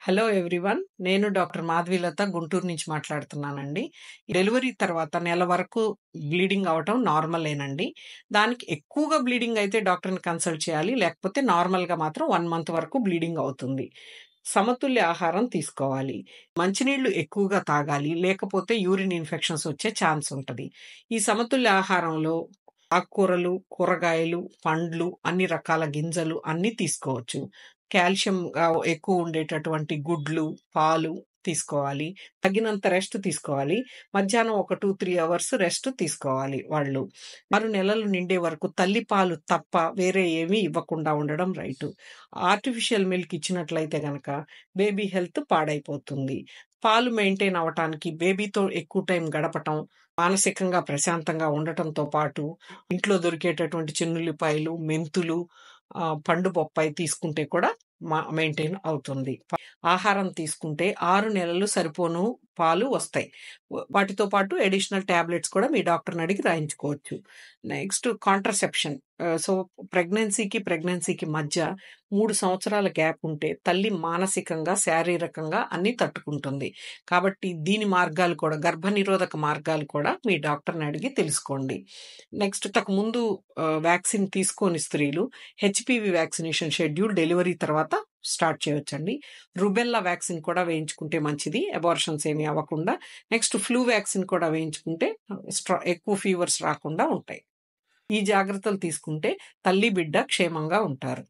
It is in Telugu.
Hello everyone. నేను డాక్టర్ మాధవీలత గుంటూరు నుంచి మాట్లాడుతున్నానండి. డెలివరీ తర్వాత నెల వరకు బ్లీడింగ్ అవ్వటం నార్మలేనండి. దానికి ఎక్కువగా బ్లీడింగ్ అయితే డాక్టర్‌ని కన్సల్ట్ చేయాలి. లేకపోతే నార్మల్‌గా మాత్రం 1 మంత్ వరకు బ్లీడింగ్ అవుతుంది. సమతుల్య ఆహారం తీసుకోవాలి. మంచినీళ్లు ఎక్కువగా తాగాలి. లేకపోతే యూరిన్ ఇన్ఫెక్షన్స్ వచ్చే ఛాన్స్ ఉంటది. ఈ సమతుల్య ఆహారంలో ఆకుకూరలు, కూరగాయలు, పండ్లు, అన్ని రకాల గింజలు అన్నీ తీసుకోవచ్చు. కాల్షియం ఎక్కువ ఉండేటటువంటి గుడ్లు, పాలు తీసుకోవాలి. తగినంత రెస్ట్ తీసుకోవాలి. మధ్యాహ్నం ఒక 2, 3 అవర్స్ రెస్ట్ తీసుకోవాలి వాళ్ళు. 6 నెలలు నిండే వరకు తల్లి పాలు తప్ప వేరే ఏమీ ఇవ్వకుండా ఉండడం రైటు. ఆర్టిఫిషియల్ మిల్క్ ఇచ్చినట్లయితే గనక బేబీ హెల్త్ పాడైపోతుంది. పాలు మెయింటైన్ అవ్వటానికి బేబీతో ఎక్కువ టైం గడపటం, మానసికంగా ప్రశాంతంగా ఉండటంతో పాటు ఇంట్లో దొరికేటటువంటి చెన్నుల్లిపాయలు, మెంతులు, పండు బొప్పాయి తీసుకుంటే కూడా మెయింటైన్ అవుతుంది. ఆహారం తీసుకుంటే 6 నెలలు సరిపోను పాలు వస్తాయి. వాటితో పాటు అడిషనల్ టాబ్లెట్స్ కూడా మీ డాక్టర్‌ని అడిగి రాయించుకోవచ్చు. Next contraception. సో, ప్రెగ్నెన్సీకి మధ్య 3 సంవత్సరాల గ్యాప్ ఉంటే తల్లి మానసికంగా, శారీరకంగా అన్నీ తట్టుకుంటుంది. కాబట్టి దీని మార్గాలు కూడా గర్భనిరోధక మార్గాలు కూడా మీ డాక్టర్‌ని అడిగి తెలుసుకోండి. నెక్స్ట్ ఇంతకుముందు వ్యాక్సిన్ తీసుకోని స్త్రీలు హెచ్‌పివి వ్యాక్సినేషన్ షెడ్యూల్ డెలివరీ తర్వాత స్టార్ట్ చేయొచ్చండి. రుబెల్లా వ్యాక్సిన్ కూడా వేయించుకుంటే మంచిది. అబార్షన్స్ ఏమీ అవ్వకుండా. నెక్స్ట్ ఫ్లూ వ్యాక్సిన్ కూడా వేయించుకుంటే ఎక్కువ ఫీవర్స్ రాకుండా ఉంటాయి. ఈ జాగ్రత్తలు తీసుకుంటే తల్లి, బిడ్డ క్షేమంగా ఉంటారు.